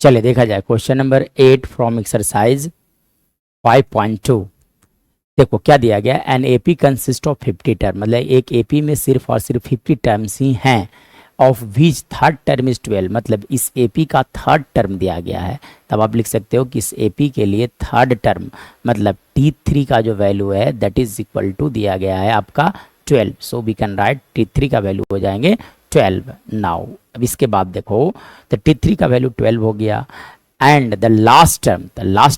चलिए देखा जाए क्वेश्चन नंबर 8 फ्रॉम एक्सरसाइज 5.2। देखो क्या दिया गया, an AP consist of 50 term, मतलब एक एपी में सिर्फ और सिर्फ 50 टर्म्स ही हैं, of which third term is 12, मतलब इस एपी का थर्ड टर्म दिया गया है। तब आप लिख सकते हो कि इस एपी के लिए थर्ड टर्म मतलब T3 का जो वैल्यू है दैट इज इक्वल टू दिया गया है आपका 12। So we can write T3 का वैल्यू हो जाएंगे 12। नाउ अब इसके बाद देखो तो T3 का वैल्यू 12 हो गया, एंड द लास्ट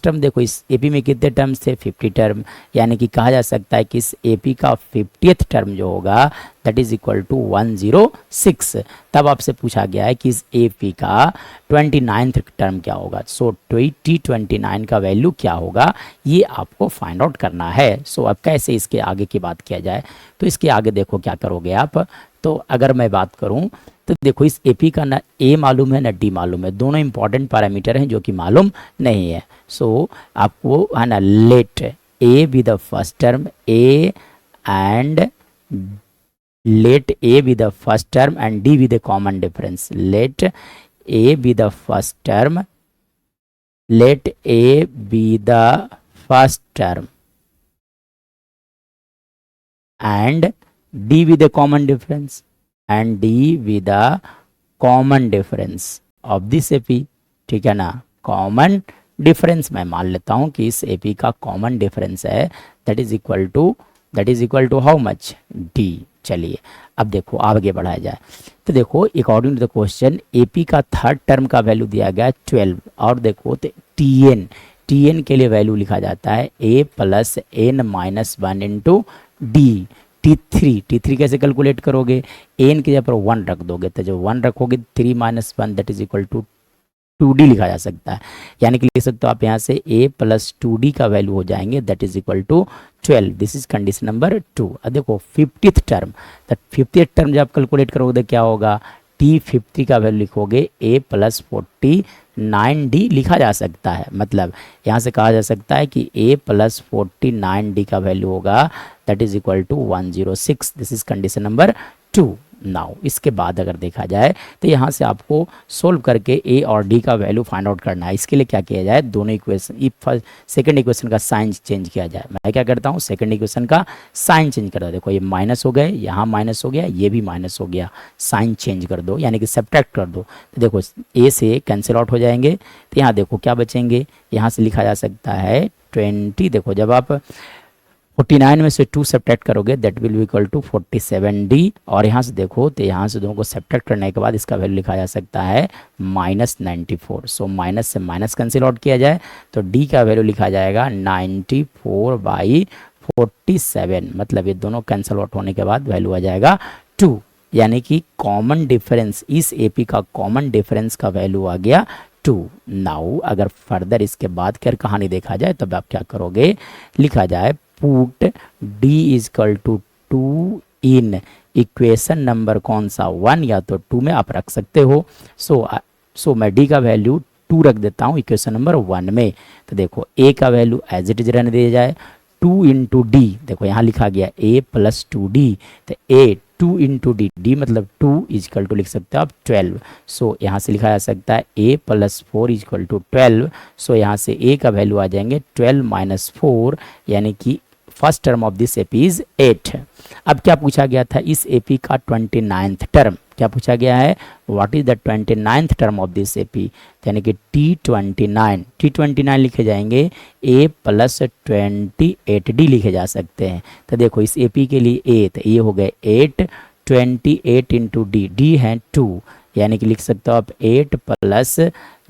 टर्म देखो इस एपी में कितने टर्म्स थे, 50 टर्म, यानी कि कहा जा सकता है कि इस एपी का 50th टर्म जो होगा दैट इज इक्वल टू 106। तब आपसे पूछा गया है कि इस एपी का 29th टर्म क्या होगा। सो T29 का वैल्यू क्या होगा ये आपको फाइंड आउट करना है। सो अब कैसे इसके आगे की बात किया जाए, तो इसके आगे देखो क्या करोगे आप। तो अगर मैं बात करूं तो देखो इस एपी का ना ए मालूम है ना डी मालूम है, दोनों इंपॉर्टेंट पैरामीटर हैं जो कि मालूम नहीं है। सो आपको है ना let a be the first term a and let a be the first term and d be the common difference. Let a be the first term, let a be the first term and d with the common difference and d with the common difference of this AP। ठीक है ना, common difference मैं मान लेता हूं कि इस AP का कॉमन डिफरेंस है that is equal to how much d। चलिए अब देखो आगे बढ़ाया जाए तो देखो according to the question AP का थर्ड टर्म का वैल्यू दिया गया 12, और देखो तो TN के लिए वैल्यू लिखा जाता है a plus n minus 1 into D. T3 कैसे कैलकुलेट करोगे, एन की जगह पर 1 रख दोगे तो जो 1 रखोगे 3 minus 1 that is equal to 2D लिखा जा सकता है, यानी कि लिख सकते हो आप यहाँ से a प्लस 2D का वैल्यू हो जाएंगे that is equal to 12। This is condition number 2। अब देखो 50th टर्म, तो 50th टर्म जब आप कैलकुलेट करोगे तो क्या होगा, T50 का वैल्यू लिखोगे a प्लस 49D लिखा जा सकता है, मतलब यहाँ से कहा जा सकता है कि a प्लस 49D का वैल्यू होगा that is equal to 106। This is condition number 2। Now इसके बाद अगर देखा जाए तो यहाँ से आपको सोल्व करके ए और डी का वैल्यू फाइंड आउट करना है। इसके लिए क्या किया जाए, दोनों इक्वेशन सेकंड इक्वेशन का साइन चेंज किया जाए। मैं क्या करता हूँ, सेकंड इक्वेशन का साइन चेंज कर दो। देखो ये माइनस हो गए, यहाँ माइनस हो गया, ये भी माइनस हो गया, साइन चेंज कर दो यानी कि सब्ट्रैक्ट कर दो। तो देखो ए से कैंसिल आउट हो जाएंगे, तो यहाँ देखो क्या बचेंगे, यहाँ से लिखा जा सकता है 20। देखो जब आप 49 में से 2 सब्ट्रैक्ट करोगे that will be equal to 47D, और यहाँ से देखो तो यहाँ से दोनों को सब्ट्रैक्ट करने के बाद इसका वैल्यू लिखा जा सकता है माइनस 94। सो माइनस से माइनस कैंसिल आउट किया जाए तो D का वैल्यू लिखा जाएगा 94/47, मतलब ये दोनों कैंसिल आउट होने के बाद वैल्यू आ जाएगा 2, यानी कि कॉमन डिफरेंस इस AP का कॉमन डिफरेंस का वैल्यू आ गया 2। नाउ अगर फर्दर इसके बाद क्या कहानी देखा जाए तब आप क्या करोगे, लिखा जाए put d is equal to 2 in equation number कौन सा 1 या तो 2 में आप रख सकते हो। सो मैं d का वैल्यू 2 रख देता हूँ इक्वेशन नंबर 1 में। तो देखो a का वैल्यू एज इट इज रहने दिया जाए 2 इंटू डी, देखो यहाँ लिखा गया a प्लस 2D, तो a 2 इंटू डी मतलब 2 इजकल टू लिख सकते हो आप 12। सो यहाँ से लिखा जा सकता है a प्लस 4 इजकल टू 12। सो यहाँ से a का वैल्यू आ जाएंगे 12 माइनस 4, यानी कि first term of this AP is 8। अब क्या पूछा गया था, इस AP का 29th टर्म क्या पूछा गया है, what is the 29th term of this AP, यानी कि T29 लिखे जाएंगे a प्लस 28D लिखे जा सकते हैं। तो देखो इस AP के लिए a, तो ये हो गए 8, 28 इंटू डी है 2, यानी कि लिख सकते हो आप 8 प्लस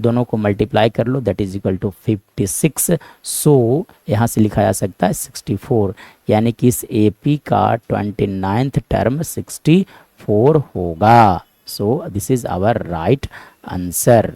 दोनों को मल्टीप्लाई कर लो दैट इज इक्वल टू 56। सो यहाँ से लिखा जा सकता है 64, यानी कि इस AP का 29th टर्म 64 होगा। So this is our right answer.